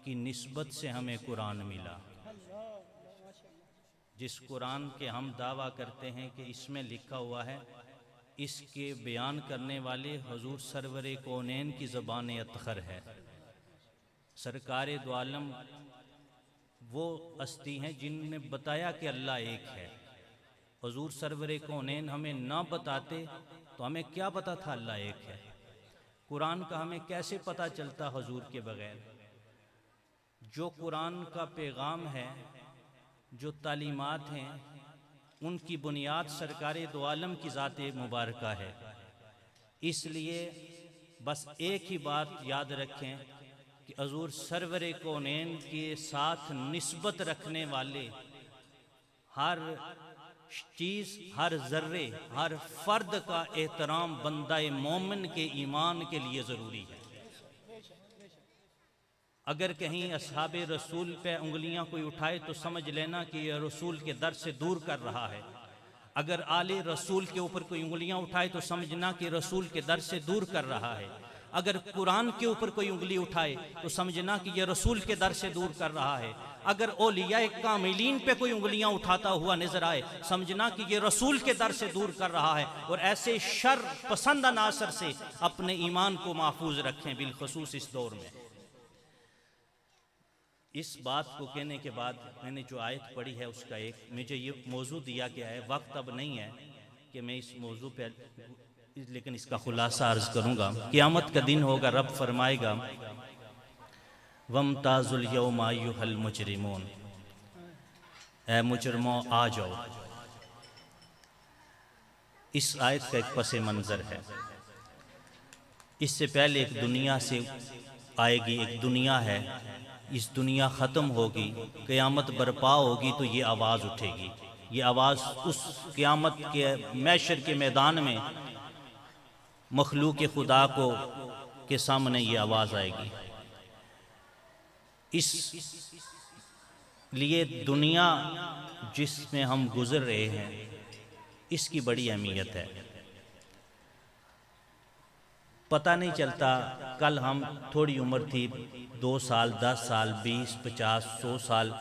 کی نسبت سے ہمیں قرآن ملا۔ جس قرآن کے ہم دعویٰ کرتے ہیں کہ اس میں لکھا ہوا ہے، اس کے بیان کرنے والے حضور سرور کونین کی زبان اطہر ہے۔ سرکار دو عالم وہ ہستی ہیں جن نے بتایا کہ اللہ ایک ہے۔ حضور سرور کونین ہمیں نہ بتاتے تو ہمیں کیا پتا تھا اللہ ایک ہے؟ قرآن کا ہمیں کیسے پتا چلتا حضور کے بغیر؟ جو قرآن کا پیغام ہے، جو تعلیمات ہیں، ان کی بنیاد سرکار دو عالم کی ذات مبارکہ ہے۔ اس لیے بس ایک ہی بات یاد رکھیں کہ حضور سرور کونین کے ساتھ نسبت رکھنے والے ہر چیز، ہر ذرے، ہر فرد کا احترام بندہ مومن کے ایمان کے لیے ضروری ہے۔ اگر کہیں اصحاب رسول پہ انگلیاں کوئی اٹھائے تو سمجھ لینا کہ یہ رسول کے در سے دور کر رہا ہے۔ اگر آل رسول کے اوپر کوئی انگلیاں اٹھائے تو سمجھنا کہ رسول کے در سے دور کر رہا ہے۔ اگر قرآن کے اوپر کوئی انگلی اٹھائے تو سمجھنا کہ یہ رسول کے در سے دور کر رہا ہے۔ اگر اولیاء کاملین پہ کوئی انگلیاں اٹھاتا ہوا نظر آئے، سمجھنا کہ یہ رسول کے در سے دور کر رہا ہے۔ اور ایسے شر پسند عناصر سے اپنے ایمان کو محفوظ رکھیں، بالخصوص اس دور میں۔ اس بات کو کہنے کے بعد میں نے جو آیت پڑھی ہے اس کا ایک مجھے یہ موضوع دیا گیا ہے، وقت اب نہیں ہے کہ میں اس موضوع پہ، لیکن اس کا خلاصہ عرض کروں گا۔ قیامت کا دن ہوگا، رب فرمائے گا وَامْتَازُوا الْيَوْمَ أَيُّهَا الْمُجْرِمُونَ، اے مجرموں آ جاؤ۔ اس آیت کا ایک پس منظر ہے۔ اس سے پہلے ایک دنیا سے آئے گی، ایک دنیا ہے، اس دنیا ختم ہوگی، قیامت برپا ہوگی تو یہ آواز اٹھے گی۔ یہ آواز اس قیامت کے محشر کے میدان میں مخلوق خدا کے سامنے یہ آواز آئے گی۔ اس لیے دنیا جس میں ہم گزر رہے ہیں اس کی بڑی اہمیت ہے۔ پتہ نہیں چلتا، کل ہم تھوڑی عمر تھی، 2 سال، 10 سال، 20، 50، 100 سال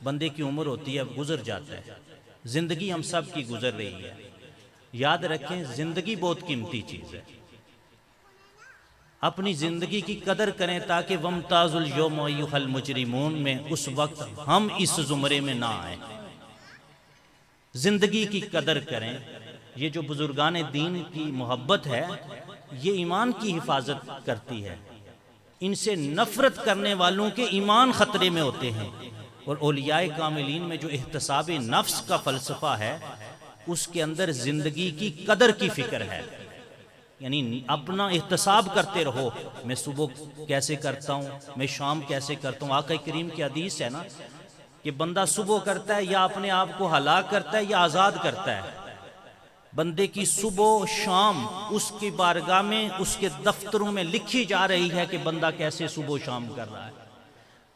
بندے کی عمر ہوتی ہے، گزر جاتا ہے۔ زندگی ہم سب کی گزر رہی ہے۔ یاد رکھیں زندگی بہت قیمتی چیز ہے۔ اپنی زندگی کی قدر کریں تاکہ وَامْتَازُوا الْيَوْمَ أَيُّهَا الْمُجْرِمُونَ میں اس وقت ہم اس زمرے میں نہ آئیں۔ زندگی کی قدر کریں۔ یہ جو بزرگان دین کی محبت ہے یہ ایمان کی حفاظت کرتی ہے۔ ان سے نفرت کرنے والوں کے ایمان خطرے میں ہوتے ہیں۔ اور اولیاء کاملین میں جو احتساب نفس کا فلسفہ ہے اس کے اندر زندگی کی قدر کی فکر ہے، یعنی اپنا احتساب کرتے رہو، میں صبح کیسے کرتا ہوں، میں شام کیسے کرتا ہوں۔ آقا کریم کی حدیث ہے نا کہ بندہ صبح کرتا ہے یا اپنے آپ کو ہلاک کرتا ہے یا آزاد کرتا ہے۔ بندے کی صبح شام اس کی بارگاہ میں، اس کے دفتروں میں لکھی جا رہی ہے کہ بندہ کیسے صبح شام کر رہا ہے۔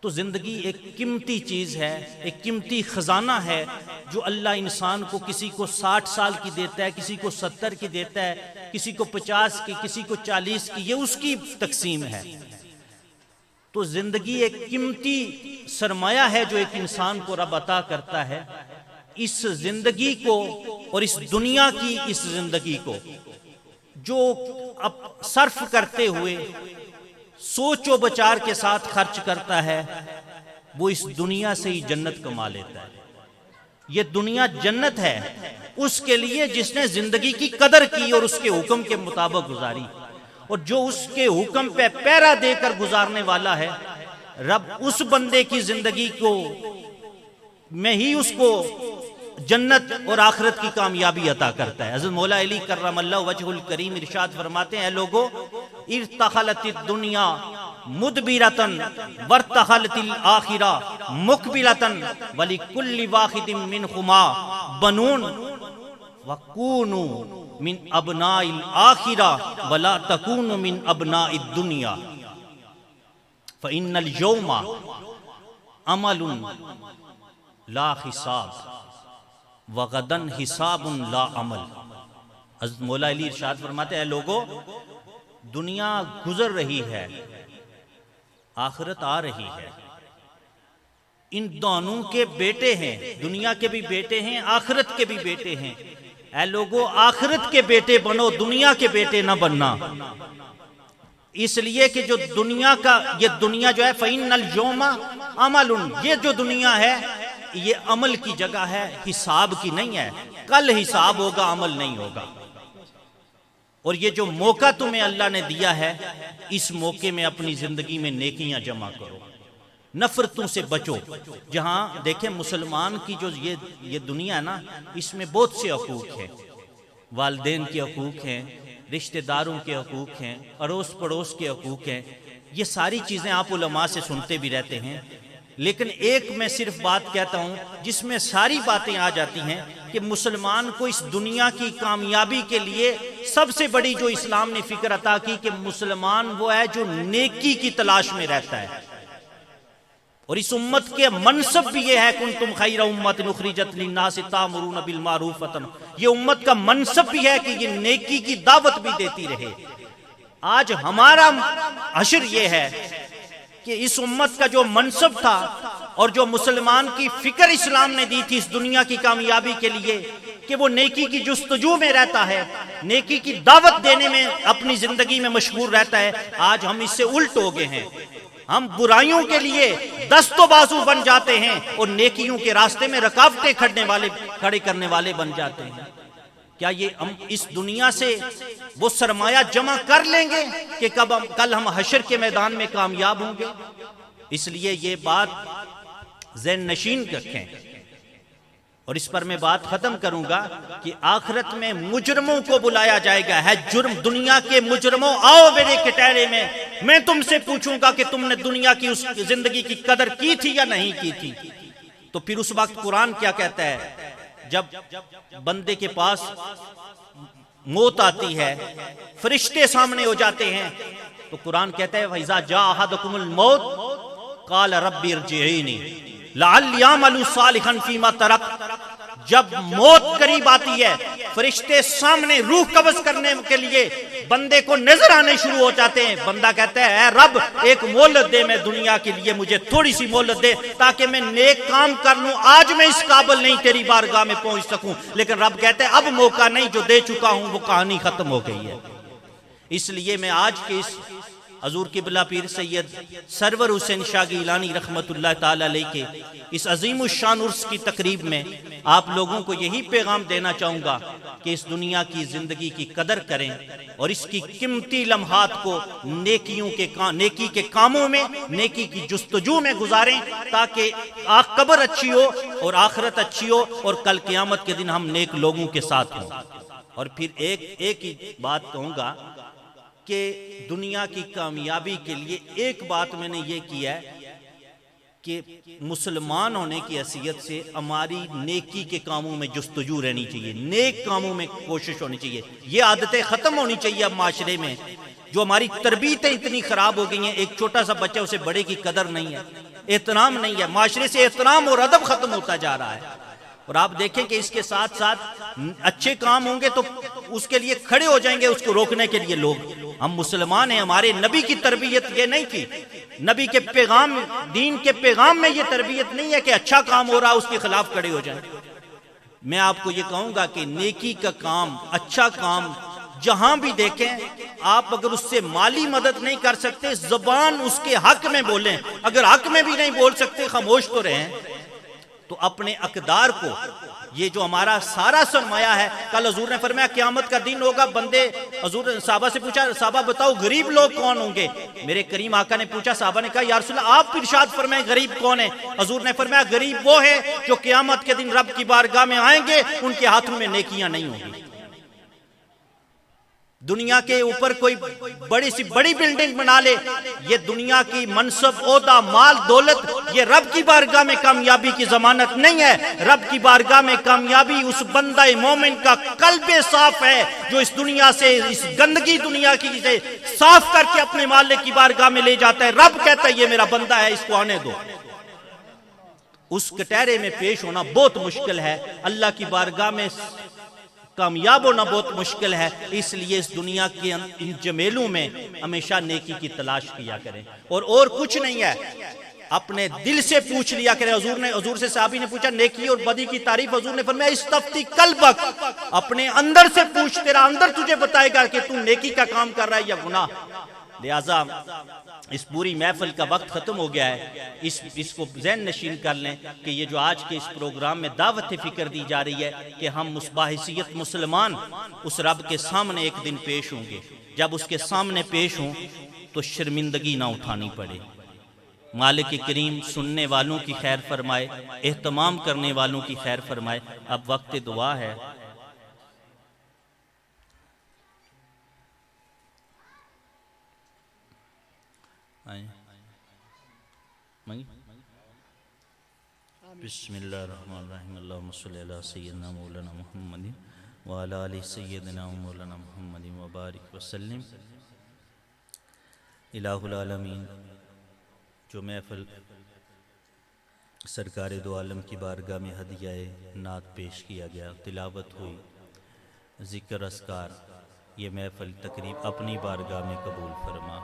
تو زندگی ایک قیمتی چیز ہے، ایک قیمتی خزانہ ہے جو اللہ انسان کو کسی کو 60 سال کی دیتا ہے، کسی کو 70 کی دیتا ہے، کسی کو 50 کی، کسی کو 40 کی، یہ اس کی تقسیم ہے۔ تو زندگی ایک قیمتی سرمایہ ہے جو ایک انسان کو رب عطا کرتا ہے۔ اس زندگی کو اور اس دنیا کی اس زندگی کو جو اب صرف کرتے ہوئے سوچ و بچار کے ساتھ خرچ کرتا ہے وہ اس دنیا سے ہی جنت کما لیتا ہے۔ یہ دنیا جنت ہے اس کے لیے جس نے زندگی کی قدر کی اور اس کے حکم کے مطابق گزاری، اور جو اس کے حکم پہ پیرا دے کر گزارنے والا ہے رب اس بندے کی زندگی کو میں ہی اس کو جنت اور آخرت کی کامیابی عطا کرتا ہے۔ حضرت مولا علی کرم اللہ وجہ الکریم ارشاد فرماتے ہیں، اے لوگو ارتحلت الدنیا مدبرتن وارتحلت الآخرہ مقبلتن ولکل واحد منہما بنون وکونوا من ابناء الآخرہ ولا تکونوا من ابناء الدنیا فإن اليوم عمل لا حساب وغدن حساب لا عمل۔ حضرت مولا علی ارشاد فرماتے ہیں، اے لوگو دنیا گزر رہی ہے، آخرت آ رہی ہے، ان دونوں کے بیٹے ہیں، دنیا کے بھی بیٹے ہیں، آخرت کے بھی بیٹے ہیں۔ اے لوگو، آخرت کے بیٹے بنو، دنیا کے بیٹے نہ بننا، اس لیے کہ جو دنیا کا یہ دنیا جو ہے فَإِنَّ الْيَوْمَ عَمَلٌ، یہ جو دنیا ہے یہ عمل کی جگہ ہے، حساب کی نہیں ہے۔ کل حساب ہوگا، عمل نہیں ہوگا۔ اور یہ جو موقع تمہیں اللہ نے دیا ہے، اس موقع میں اپنی زندگی میں نیکیاں جمع کرو، نفرتوں سے بچو۔ جہاں دیکھیں مسلمان کی جو یہ دنیا ہے نا، اس میں بہت سے حقوق ہیں، والدین کے حقوق ہیں، رشتہ داروں کے حقوق ہیں، اڑوس پڑوس کے حقوق ہیں۔ یہ ساری چیزیں آپ علماء سے سنتے بھی رہتے ہیں، لیکن ایک میں صرف بات کہتا ہوں جس میں ساری باتیں آ جاتی ہیں کہ مسلمان کو اس دنیا کی کامیابی کے لیے سب سے بڑی جو اسلام نے فکر عطا کی کہ مسلمان وہ ہے جو نیکی کی تلاش میں رہتا ہے۔ اور اس امت کے منصب بھی یہ ہے کنتم خیر امت اخرجت للناس تأمرون بالمعروف، یہ امت کا منصب بھی ہے کہ یہ نیکی کی دعوت بھی دیتی رہے۔ آج ہمارا حشر یہ ہے کہ اس امت کا جو منصب تھا اور جو مسلمان کی فکر اسلام نے دی تھی اس دنیا کی کامیابی کے لیے کہ وہ نیکی کی جستجو میں رہتا ہے، نیکی کی دعوت دینے میں اپنی زندگی میں مشغول رہتا ہے، آج ہم اس سے الٹ ہو گئے ہیں۔ ہم برائیوں کے لیے دست و بازو بن جاتے ہیں اور نیکیوں کے راستے میں رکاوٹیں کھڑے کرنے والے بن جاتے ہیں۔ کیا یہ ہم اس دنیا سے وہ سرمایہ جمع کر لیں گے کہ کل ہم حشر کے میدان میں کامیاب ہوں گے؟ اس لیے یہ بات ذہن نشین رکھیں، اور اس پر میں بات ختم کروں گا کہ آخرت میں مجرموں کو بلایا جائے گا، ہے جرم دنیا کے مجرموں آؤ میرے کٹہرے میں تم سے پوچھوں گا کہ تم نے دنیا کی اس زندگی کی قدر کی تھی یا نہیں کی تھی۔ تو پھر اس وقت قرآن کیا کہتا ہے؟ جب بندے کے پاس موت آتی ہے، فرشتے سامنے ہو جاتے ہیں، تو قرآن کہتا ہے وَإِذَا جَاءَ أَحَدَكُمُ الْمَوْتُ قَالَ رَبِّ ارْجِعِينِ لَعَلِّي أَعْمَلُ صَالِحًا فِي مَا تَرَكْتُ۔ جب موت قریب آتی ہے، فرشتے سامنے روح قبض کرنے کے لیے بندے کو نظر آنے شروع ہو جاتے ہیں، بندہ کہتا ہے اے رب ایک مہلت دے، میں دنیا کے لیے مجھے تھوڑی سی مہلت دے تاکہ میں نیک کام کر لوں، آج میں اس قابل نہیں تیری بارگاہ میں پہنچ سکوں۔ لیکن رب کہتے ہیں اب موقع نہیں، جو دے چکا ہوں وہ کہانی ختم ہو گئی ہے۔ اس لیے میں آج کے اس حضور قبلہ پیر سید سرور حسین شاہ گیلانی رحمت اللہ تعالی علیہ کے اس عظیم الشان عرس کی تقریب میں آپ لوگوں کو یہی پیغام دینا چاہوں گا کہ اس دنیا کی زندگی کی قدر کریں اور اس کی قیمتی لمحات کو نیکی کے کاموں میں، نیکی کی جستجو میں گزاریں تاکہ قبر اچھی ہو اور آخرت اچھی ہو اور کل قیامت کے دن ہم نیک لوگوں کے ساتھ ہوں۔ اور پھر ایک ہی بات کہوں گا کہ دنیا کی کامیابی کے لیے ایک بات میں نے یہ کیا ہے کہ مسلمان ہونے کی حیثیت سے ہماری نیکی کے کاموں میں جستجو رہنی چاہیے، نیک کاموں میں کوشش ہونی چاہیے۔ یہ عادتیں ختم ہونی چاہیے اب معاشرے میں، جو ہماری تربیتیں اتنی خراب ہو گئی ہیں، ایک چھوٹا سا بچہ اسے بڑے کی قدر نہیں ہے، احترام نہیں ہے، معاشرے سے احترام اور ادب ختم ہوتا جا رہا ہے۔ اور آپ دیکھیں کہ اس کے ساتھ ساتھ اچھے کام ہوں گے تو اس کے لیے کھڑے ہو جائیں گے اس کو روکنے کے لیے لوگ۔ ہم مسلمان ہیں، ہمارے نبی کی تربیت یہ نہیں تھی، نبی کے پیغام، دین کے پیغام میں یہ تربیت نہیں ہے کہ اچھا کام ہو رہا اس کے خلاف کھڑے ہو جائیں۔ میں آپ کو یہ کہوں گا کہ نیکی کا کام، اچھا کام جہاں بھی دیکھیں، آپ اگر اس سے مالی مدد نہیں کر سکتے، زبان اس کے حق میں بولیں، اگر حق میں بھی نہیں بول سکتے خاموش تو رہیں، تو اپنے اقدار کو، یہ جو ہمارا سارا سرمایہ ہے، کل حضور نے فرمایا قیامت کا دن ہوگا، بندے حضور صحابہ سے پوچھا صحابہ بتاؤ غریب لوگ کون ہوں گے؟ میرے کریم آقا نے پوچھا، صحابہ نے کہا یا رسول اللہ آپ ارشاد فرمائیں غریب کون ہے؟ حضور نے فرمایا غریب وہ ہے جو قیامت کے دن رب کی بارگاہ میں آئیں گے، ان کے ہاتھوں میں نیکیاں نہیں ہوں گی۔ دنیا کے اوپر کوئی بڑی سی بڑی بلڈنگ بنا لے، یہ دنیا کی منصب، عہدہ، مال، دولت، یہ رب کی بارگاہ میں کامیابی کی ضمانت نہیں ہے۔ رب کی بارگاہ میں کامیابی اس بندہ مومن کا قلب صاف ہے جو اس دنیا سے، اس گندگی دنیا کی سے صاف کر کے اپنے مالک کی بارگاہ میں لے جاتا ہے۔ رب کہتا ہے یہ میرا بندہ ہے، اس کو آنے دو۔ اس کٹہرے میں پیش ہونا بہت مشکل ہے، اللہ کی بارگاہ میں کامیاب ہونا بہت مشکل ہے، اس لیے اس دنیا کے ان جمیلوں میں ہمیشہ نیکی کی تلاش کیا کریں، اور کچھ نہیں ہے، اپنے دل سے پوچھ لیا کرے۔ حضور سے صحابی نے پوچھا نیکی اور بدی کی تعریف، حضور نے فرمایا استفتی قلبک، اپنے اندر سے پوچھ، تیرا اندر تجھے بتائے گا کہ تو نیکی کا کام کر رہا ہے یا گناہ۔ لہٰذا اس پوری محفل کا وقت ختم ہو گیا ہے، اس کو ذہن نشین کر لیں کہ یہ جو آج کے اس پروگرام میں دعوت فکر دی جا رہی ہے کہ ہم بحیثیت مسلمان اس رب کے سامنے ایک دن پیش ہوں گے، جب اس کے سامنے پیش ہوں تو شرمندگی نہ اٹھانی پڑے۔ مالک کریم سننے والوں کی خیر فرمائے، اہتمام کرنے والوں کی خیر فرمائے۔ اب وقت دعا ہے۔ بسم اللہ الرحمن الرحیم، اللہم صلی علی سیدنا مولانا محمد وعلی آل سیدنا مولانا محمد وبارک وسلم۔ الہ العالمین، جو محفل سرکار دو عالم کی بارگاہ میں ہدیہ نعت پیش کیا گیا، تلاوت ہوئی، ذکر اذکار، یہ محفل تقریب اپنی بارگاہ میں قبول فرما،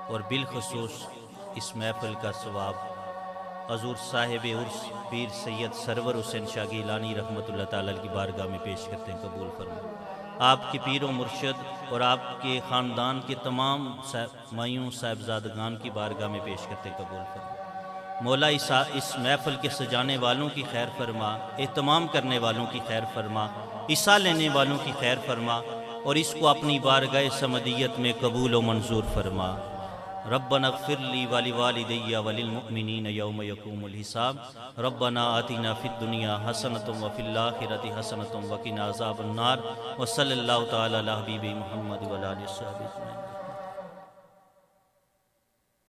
اور بالخصوص اس محفل کا ثواب حضور صاحب عرس پیر سید سرور حسین شاہ گیلانی رحمۃ اللہ تعالیٰ کی بارگاہ میں پیش کرتے ہیں، قبول فرما۔ آپ کے پیر و مرشد اور آپ کے خاندان کے تمام مائیوں صاحبزادگان کی بارگاہ میں پیش کرتے ہیں، قبول فرما۔ مولا اس محفل کے سجانے والوں کی خیر فرما، اہتمام کرنے والوں کی خیر فرما، حصہ لینے والوں کی خیر فرما، اور اس کو اپنی بارگاہ سمدیت میں قبول و منظور فرما۔ ربنا اغفر لی ولوالدی وللمؤمنین یوم یقوم الحساب۔ ربنا آتنا فی الدنیا حسنۃ وفی الآخرۃ حسنۃ وقنا عذاب النار۔ وصلی اللہ تعالی علی حبیب محمد وعلی آلہ وصحبہ اجمعین۔